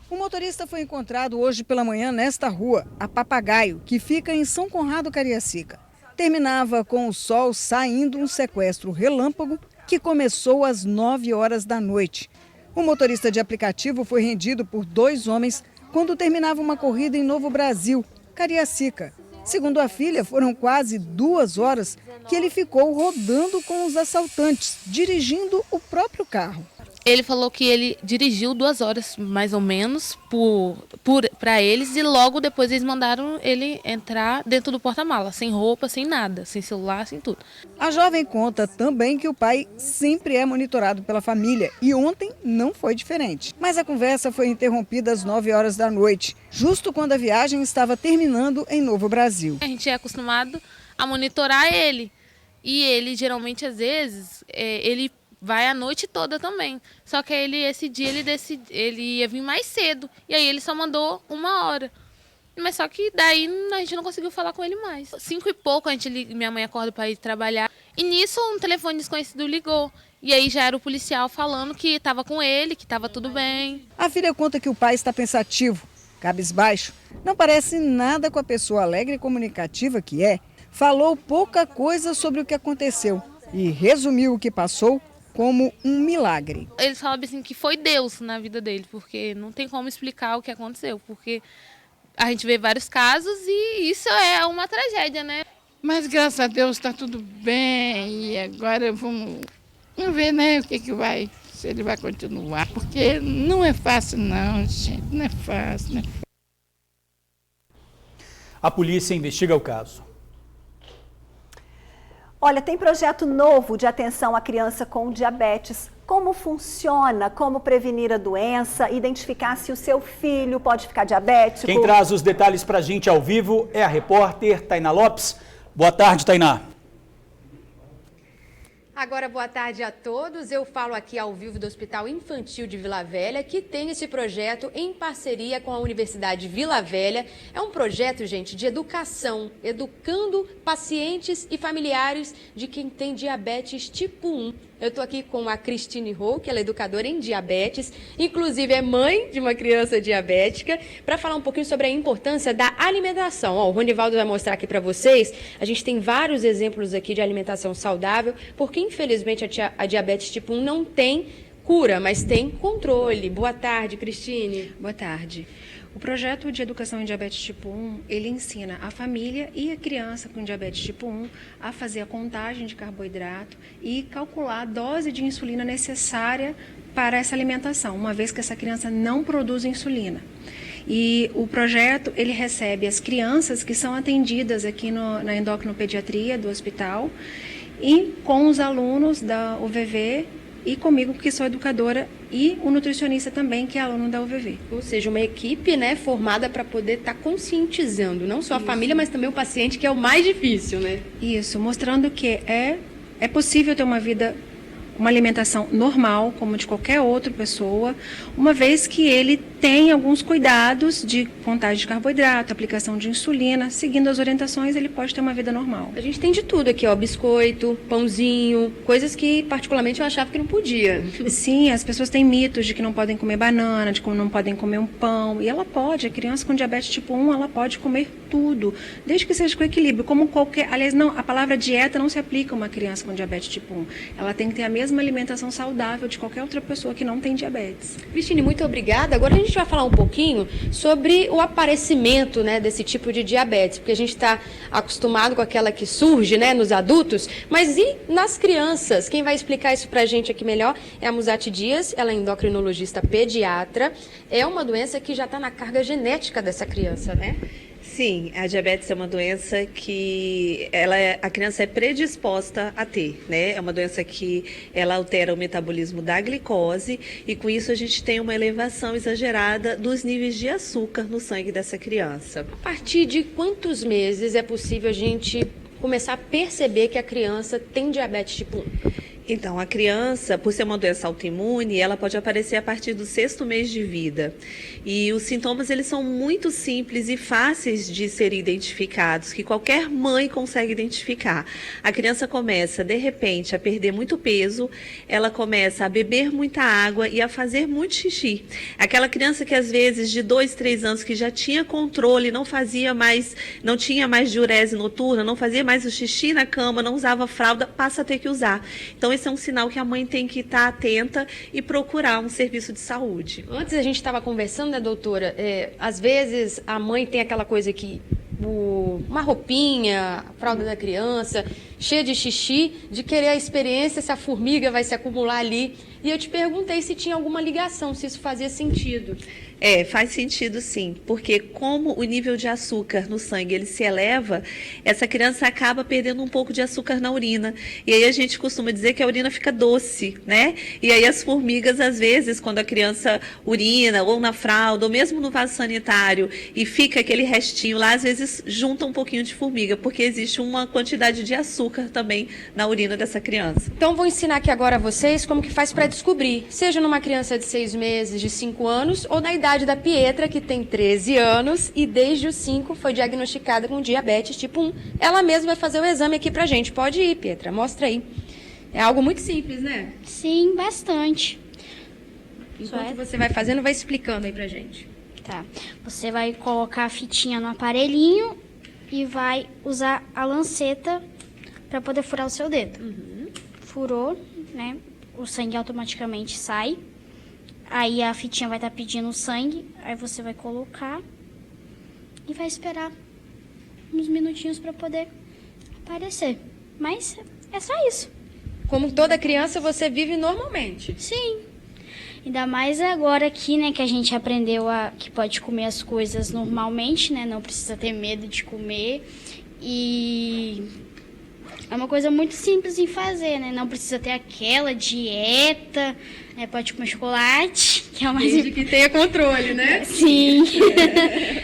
O motorista foi encontrado hoje pela manhã nesta rua, a Papagaio, que fica em São Conrado, Cariacica. Terminava com o sol saindo um sequestro relâmpago que começou às 9 horas da noite. O motorista de aplicativo foi rendido por 2 homens quando terminava uma corrida em Novo Brasil, Cariacica. Segundo a filha, foram quase 2 horas que ele ficou rodando com os assaltantes, dirigindo o próprio carro. Ele falou que ele dirigiu 2 horas, mais ou menos, para eles, e logo depois eles mandaram ele entrar dentro do porta-mala, sem roupa, sem nada, sem celular, sem tudo. A jovem conta também que o pai sempre é monitorado pela família e ontem não foi diferente. Mas a conversa foi interrompida às 9 horas da noite, justo quando a viagem estava terminando em Novo Brasil. A gente é acostumado a monitorar ele, e ele geralmente, às vezes, ele vai a noite toda também. Só que esse dia ele ia vir mais cedo. E aí ele só mandou 1 hora. Mas só que daí a gente não conseguiu falar com ele mais. 5 e pouco minha mãe acorda para ir trabalhar. E nisso um telefone desconhecido ligou. E aí já era o policial falando que estava com ele, que estava tudo bem. A filha conta que o pai está pensativo, cabisbaixo. Não parece nada com a pessoa alegre e comunicativa que é. Falou pouca coisa sobre o que aconteceu e resumiu o que passou como um milagre. Ele falava assim que foi Deus na vida dele, porque não tem como explicar o que aconteceu, porque a gente vê vários casos e isso é uma tragédia, né? Mas graças a Deus está tudo bem e agora vamos ver, né, o que vai, se ele vai continuar, porque não é fácil não, gente, não é fácil, né? A polícia investiga o caso. Olha, tem projeto novo de atenção à criança com diabetes. Como funciona? Como prevenir a doença? Identificar se o seu filho pode ficar diabético? Quem traz os detalhes para a gente ao vivo é a repórter Tainá Lopes. Boa tarde, Tainá. Agora, boa tarde a todos. Eu falo aqui ao vivo do Hospital Infantil de Vila Velha, que tem esse projeto em parceria com a Universidade Vila Velha. É um projeto, gente, de educação, educando pacientes e familiares de quem tem diabetes tipo 1. Eu estou aqui com a Cristine Ho, que ela é educadora em diabetes, inclusive é mãe de uma criança diabética, para falar um pouquinho sobre a importância da alimentação. Ó, o Ronivaldo vai mostrar aqui para vocês, a gente tem vários exemplos aqui de alimentação saudável, porque infelizmente a diabetes tipo 1 não tem cura, mas tem controle. Boa tarde, Cristine. Boa tarde. O projeto de educação em diabetes tipo 1, ele ensina a família e a criança com diabetes tipo 1 a fazer a contagem de carboidrato e calcular a dose de insulina necessária para essa alimentação, uma vez que essa criança não produz insulina. E o projeto, ele recebe as crianças que são atendidas aqui na endocrinopediatria do hospital e com os alunos da UVV e comigo, que sou educadora, e o nutricionista também, que é aluno da UVV. Ou seja, uma equipe, né, formada para poder estar conscientizando, não só a família, mas também o paciente, que é o mais difícil, né? Isso, mostrando que é possível ter uma alimentação normal, como de qualquer outra pessoa, uma vez que ele tem alguns cuidados de contagem de carboidrato, aplicação de insulina, seguindo as orientações, ele pode ter uma vida normal. A gente tem de tudo aqui, ó, biscoito, pãozinho, coisas que particularmente eu achava que não podia. Sim, as pessoas têm mitos de que não podem comer banana, de que não podem comer um pão, e ela pode, a criança com diabetes tipo 1, ela pode comer tudo, desde que seja com equilíbrio, como qualquer, aliás, não, a palavra dieta não se aplica a uma criança com diabetes tipo 1, ela tem que ter a mesma alimentação saudável de qualquer outra pessoa que não tem diabetes. Cristine, muito obrigada. Agora a gente vai falar um pouquinho sobre o aparecimento, né, desse tipo de diabetes, porque a gente está acostumado com aquela que surge, né, nos adultos, mas e nas crianças? Quem vai explicar isso pra gente aqui melhor é a Musati Dias, ela é endocrinologista pediatra. É uma doença que já está na carga genética dessa criança, né? Sim, a diabetes é uma doença que a criança é predisposta a ter, né? É uma doença que ela altera o metabolismo da glicose e com isso a gente tem uma elevação exagerada dos níveis de açúcar no sangue dessa criança. A partir de quantos meses é possível a gente começar a perceber que a criança tem diabetes tipo 1? Então, a criança, por ser uma doença autoimune, ela pode aparecer a partir do 6º mês de vida. E os sintomas, eles são muito simples e fáceis de serem identificados, que qualquer mãe consegue identificar. A criança começa, de repente, a perder muito peso, ela começa a beber muita água e a fazer muito xixi. Aquela criança que, às vezes, de 2, 3 anos, que já tinha controle, não tinha mais diurese noturna, não fazia mais o xixi na cama, não usava fralda, passa a ter que usar. Então, esse é um sinal que a mãe tem que estar atenta e procurar um serviço de saúde. Antes a gente estava conversando, né, doutora? Às vezes a mãe tem aquela coisa que uma roupinha, a fralda da criança, cheia de xixi, de querer a experiência se a formiga vai se acumular ali. E eu te perguntei se tinha alguma ligação, se isso fazia sentido. Faz sentido sim, porque como o nível de açúcar no sangue ele se eleva, essa criança acaba perdendo um pouco de açúcar na urina. E aí a gente costuma dizer que a urina fica doce, né? E aí as formigas, às vezes, quando a criança urina, ou na fralda, ou mesmo no vaso sanitário, e fica aquele restinho lá, às vezes junta um pouquinho de formiga, porque existe uma quantidade de açúcar também na urina dessa criança. Então vou ensinar aqui agora a vocês como que faz para descobrir, seja numa criança de 6 meses, de 5 anos, ou na idade da Pietra, que tem 13 anos e desde os 5 foi diagnosticada com diabetes tipo 1. Ela mesma vai fazer o exame aqui pra gente. Pode ir, Pietra, mostra aí. É algo muito simples, né? Sim, bastante. Enquanto você vai fazendo, vai explicando aí pra gente. Tá. Você vai colocar a fitinha no aparelhinho e vai usar a lanceta para poder furar o seu dedo. Furou, né? O sangue automaticamente sai. Aí a fitinha vai estar pedindo o sangue, aí você vai colocar e vai esperar uns minutinhos para poder aparecer. Mas é só isso. Como toda criança, você vive normalmente? Sim. Ainda mais agora aqui, né, que a gente aprendeu que pode comer as coisas normalmente, né, não precisa ter medo de comer. E é uma coisa muito simples em fazer, né, não precisa ter aquela dieta, né, pode comer chocolate, que é o mais... Desde que tenha controle, né? Sim.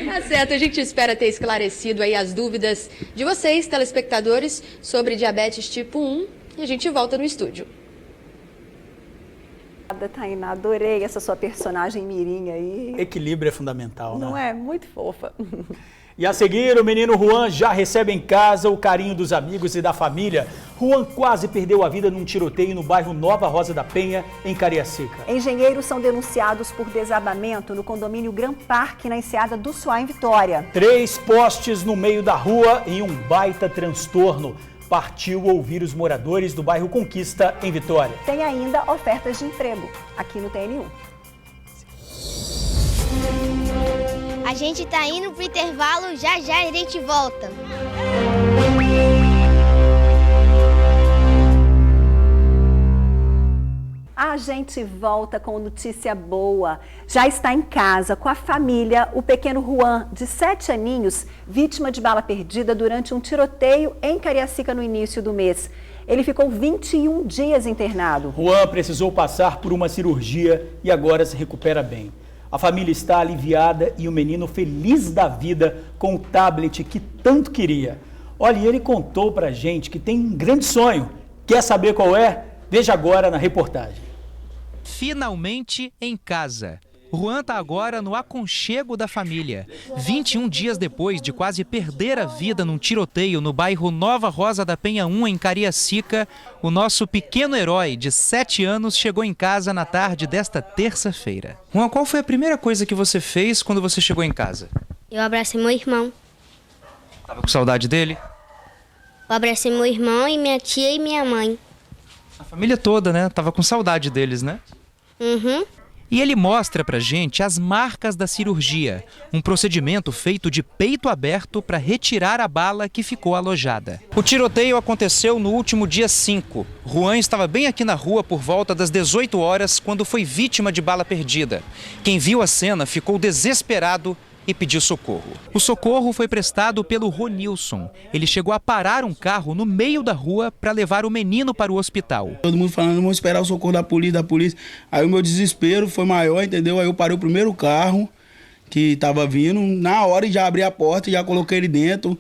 Tá certo, a gente espera ter esclarecido aí as dúvidas de vocês, telespectadores, sobre diabetes tipo 1, e a gente volta no estúdio. Tainá, adorei essa sua personagem mirim aí. Equilíbrio é fundamental, né? Não é? Muito fofa. E a seguir, o menino Juan já recebe em casa o carinho dos amigos e da família. Juan quase perdeu a vida num tiroteio no bairro Nova Rosa da Penha, em Cariacica. Engenheiros são denunciados por desabamento no condomínio Gran Parque, na Enseada do Suá, em Vitória. 3 postes no meio da rua e um baita transtorno. Partiu ouvir os moradores do bairro Conquista, em Vitória. Tem ainda ofertas de emprego aqui no TN1. A gente tá indo pro intervalo, já a gente volta. A gente volta com notícia boa. Já está em casa com a família o pequeno Juan, de 7 aninhos, vítima de bala perdida durante um tiroteio em Cariacica no início do mês. Ele ficou 21 dias internado. Juan precisou passar por uma cirurgia e agora se recupera bem. A família está aliviada e o menino feliz da vida com o tablet que tanto queria. Olha, ele contou pra gente que tem um grande sonho. Quer saber qual é? Veja agora na reportagem. Finalmente em casa. Juan está agora no aconchego da família. 21 dias depois de quase perder a vida num tiroteio no bairro Nova Rosa da Penha 1, em Cariacica, o nosso pequeno herói de 7 anos chegou em casa na tarde desta terça-feira. Juan, qual foi a primeira coisa que você fez quando você chegou em casa? Eu abracei meu irmão. Tava com saudade dele? Eu abracei meu irmão e minha tia e minha mãe. A família toda, né? Tava com saudade deles, né? Uhum. E ele mostra pra gente as marcas da cirurgia, um procedimento feito de peito aberto para retirar a bala que ficou alojada. O tiroteio aconteceu no último dia 5. Juan estava bem aqui na rua por volta das 18 horas quando foi vítima de bala perdida. Quem viu a cena ficou desesperado e pediu socorro. O socorro foi prestado pelo Ronilson. Ele chegou a parar um carro no meio da rua para levar o menino para o hospital. Todo mundo falando, vamos esperar o socorro da polícia. Aí o meu desespero foi maior, entendeu? Aí eu parei o primeiro carro que estava vindo, na hora e já abri a porta e já coloquei ele dentro.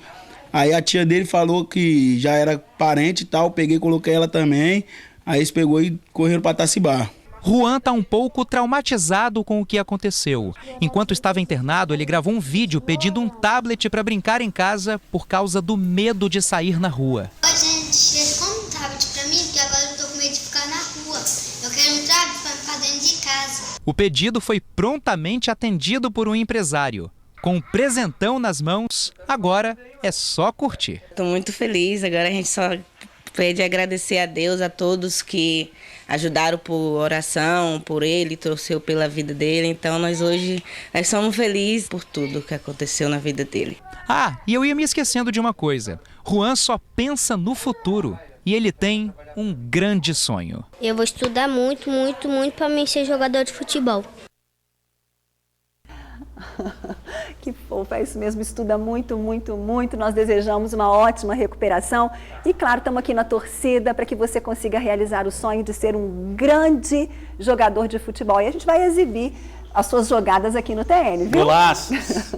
Aí a tia dele falou que já era parente e tal, peguei e coloquei ela também. Aí eles pegou e correram para Tacibá. Juan está um pouco traumatizado com o que aconteceu. Enquanto estava internado, ele gravou um vídeo pedindo um tablet para brincar em casa por causa do medo de sair na rua. Gente, compra um tablet para mim, porque agora eu tô com medo de ficar na rua. Eu quero um tablet para ficar dentro de casa. O pedido foi prontamente atendido por um empresário. Com um presentão nas mãos, agora é só curtir. Estou muito feliz, agora a gente só Foi de agradecer a Deus, a todos que ajudaram por oração, por ele, torceu pela vida dele. Então nós somos felizes por tudo que aconteceu na vida dele. Ah, e eu ia me esquecendo de uma coisa. Juan só pensa no futuro e ele tem um grande sonho. Eu vou estudar muito, muito, muito para mim ser jogador de futebol. Que fofo, é isso mesmo, estuda muito, muito, muito. Nós desejamos uma ótima recuperação e, claro, estamos aqui na torcida para que você consiga realizar o sonho de ser um grande jogador de futebol. E a gente vai exibir as suas jogadas aqui no TN, viu? Golaços!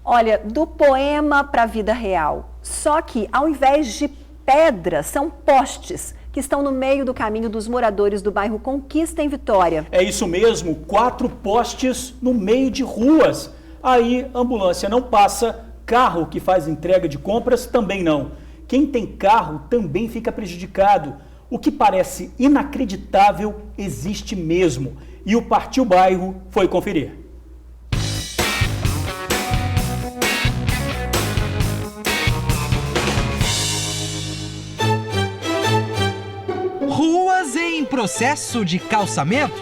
Olha, do poema para a vida real. Só que, ao invés de pedras, são postes que estão no meio do caminho dos moradores do bairro Conquista, em Vitória. É isso mesmo, 4 postes no meio de ruas. Aí, ambulância não passa, carro que faz entrega de compras também não. Quem tem carro também fica prejudicado. O que parece inacreditável existe mesmo. E o Partiu Bairro foi conferir. Ruas em processo de calçamento?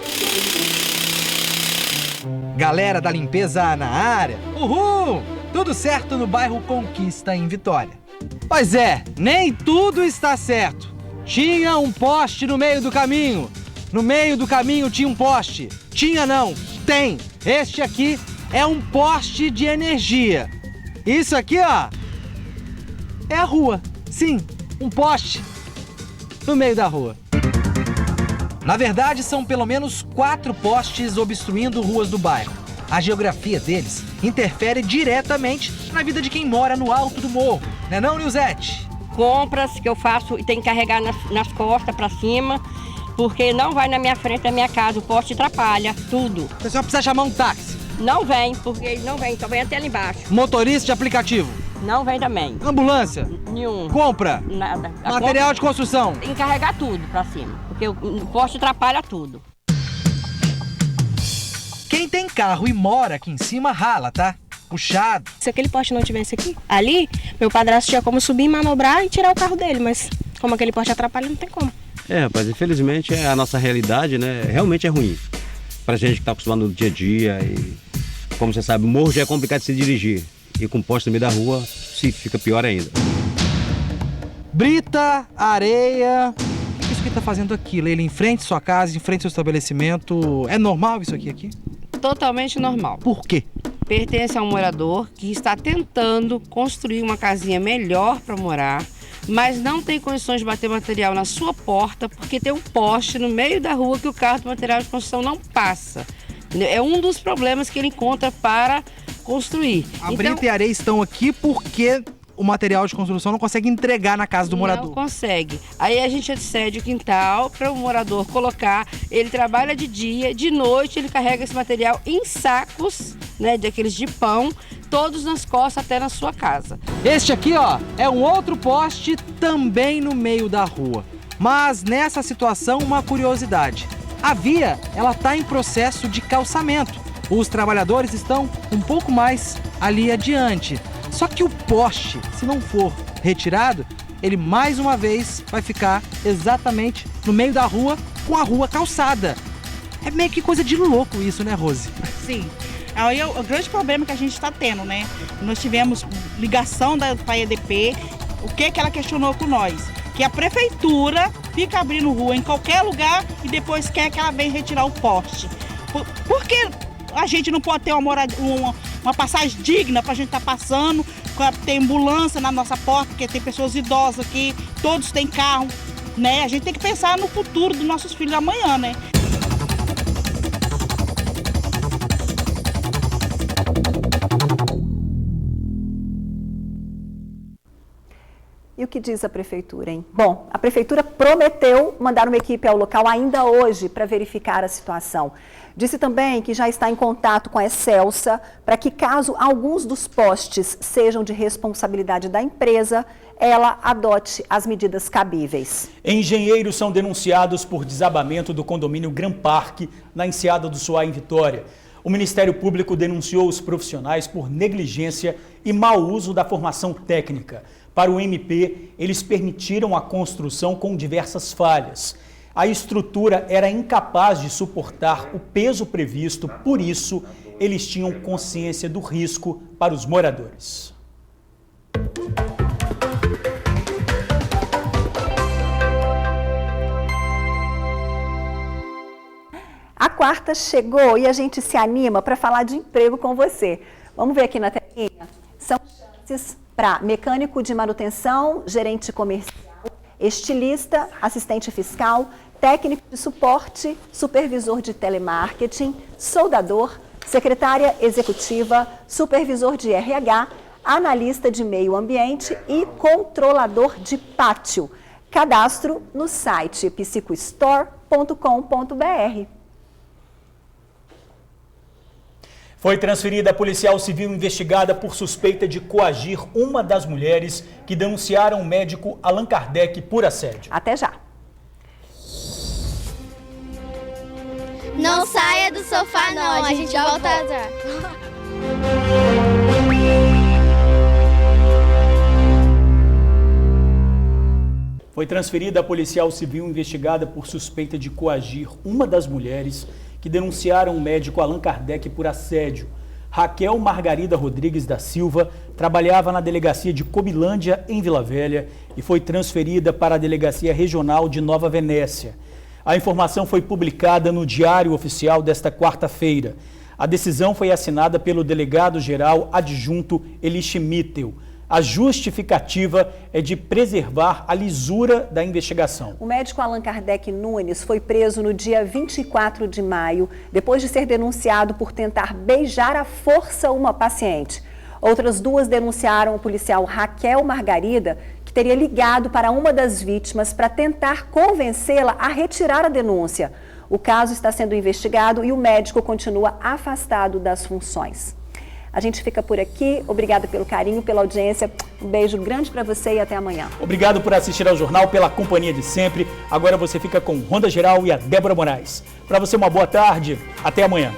Galera da limpeza na área? Uhul! Tudo certo no bairro Conquista, em Vitória. Pois é, nem tudo está certo. Tinha um poste no meio do caminho. No meio do caminho tinha um poste. Tinha não, tem. Este aqui é um poste de energia. Isso aqui, ó, é a rua. Sim, um poste no meio da rua. Na verdade, são pelo menos 4 postes obstruindo ruas do bairro. A geografia deles interfere diretamente na vida de quem mora no alto do morro. Não é não, Nilzete? Compras que eu faço e tenho que carregar nas costas para cima, porque não vai na minha frente da minha casa, o poste atrapalha tudo. O pessoal precisa chamar um táxi? Não vem, porque ele não vem, só vem até ali embaixo. Motorista de aplicativo? Não vem também. Ambulância? Nenhum. Compra? Nada. Material de construção? Tem que carregar tudo pra cima, porque o poste atrapalha tudo. Quem tem carro e mora aqui em cima rala, tá? Puxado. Se aquele poste não tivesse aqui, ali, meu padrasto tinha como subir, manobrar e tirar o carro dele, mas como aquele poste atrapalha, não tem como. Rapaz, infelizmente é a nossa realidade, né? Realmente é ruim. Pra gente que tá acostumado no dia a dia e, como você sabe, o morro já é complicado de se dirigir. E com poste no meio da rua, fica pior ainda. Brita, areia... O que isso aqui tá fazendo aqui, Leila? Em frente à sua casa, em frente ao seu estabelecimento. É normal isso aqui? Totalmente normal. Por quê? Pertence a um morador que está tentando construir uma casinha melhor para morar, mas não tem condições de bater material na sua porta porque tem um poste no meio da rua que o carro de material de construção não passa. É um dos problemas que ele encontra para construir. A brita e a areia estão aqui porque o material de construção não consegue entregar na casa do morador. Não consegue. Aí a gente cede o quintal para o morador colocar. Ele trabalha de dia, de noite ele carrega esse material em sacos, né, daqueles de pão, todos nas costas até na sua casa. Este aqui, ó, é um outro poste também no meio da rua. Mas nessa situação, uma curiosidade. A via, ela está em processo de calçamento. Os trabalhadores estão um pouco mais ali adiante. Só que o poste, se não for retirado, ele mais uma vez vai ficar exatamente no meio da rua, com a rua calçada. É meio que coisa de louco isso, né, Rose? Sim. Aí o grande problema que a gente está tendo, né? Nós tivemos ligação da EDP, o que ela questionou com nós? Que a prefeitura fica abrindo rua em qualquer lugar e depois quer que ela venha retirar o poste. Por que a gente não pode ter uma passagem digna para a gente estar passando, ter ambulância na nossa porta, porque tem pessoas idosas aqui, todos têm carro, né? A gente tem que pensar no futuro dos nossos filhos amanhã, né? E o que diz a prefeitura, hein? Bom, a prefeitura prometeu mandar uma equipe ao local ainda hoje para verificar a situação. Disse também que já está em contato com a Excelsa para que, caso alguns dos postes sejam de responsabilidade da empresa, ela adote as medidas cabíveis. Engenheiros são denunciados por desabamento do condomínio Gran Parque, na Enseada do Suá, em Vitória. O Ministério Público denunciou os profissionais por negligência e mau uso da formação técnica. Para o MP, eles permitiram a construção com diversas falhas. A estrutura era incapaz de suportar o peso previsto, por isso, eles tinham consciência do risco para os moradores. A quarta chegou e a gente se anima para falar de emprego com você. Vamos ver aqui na telinha? São chances para mecânico de manutenção, gerente comercial, estilista, assistente fiscal, técnico de suporte, supervisor de telemarketing, soldador, secretária executiva, supervisor de RH, analista de meio ambiente e controlador de pátio. Cadastro no site psicostore.com.br. Foi transferida a policial civil investigada por suspeita de coagir uma das mulheres que denunciaram o médico Allan Kardec por assédio. Até já. Não saia do sofá não, a gente volta já. Foi transferida a policial civil investigada por suspeita de coagir uma das mulheres que denunciaram o médico Allan Kardec por assédio. Raquel Margarida Rodrigues da Silva trabalhava na delegacia de Cobilândia, em Vila Velha, e foi transferida para a delegacia regional de Nova Venécia. A informação foi publicada no Diário Oficial desta quarta-feira. A decisão foi assinada pelo delegado-geral adjunto Eliche Mittel. A justificativa é de preservar a lisura da investigação. O médico Allan Kardec Nunes foi preso no dia 24 de maio, depois de ser denunciado por tentar beijar à força uma paciente. Outras duas denunciaram o policial Raquel Margarida, que teria ligado para uma das vítimas para tentar convencê-la a retirar a denúncia. O caso está sendo investigado e o médico continua afastado das funções. A gente fica por aqui. Obrigada pelo carinho, pela audiência. Um beijo grande para você e até amanhã. Obrigado por assistir ao jornal, pela companhia de sempre. Agora você fica com Ronda Geral e a Débora Moraes. Para você uma boa tarde. Até amanhã.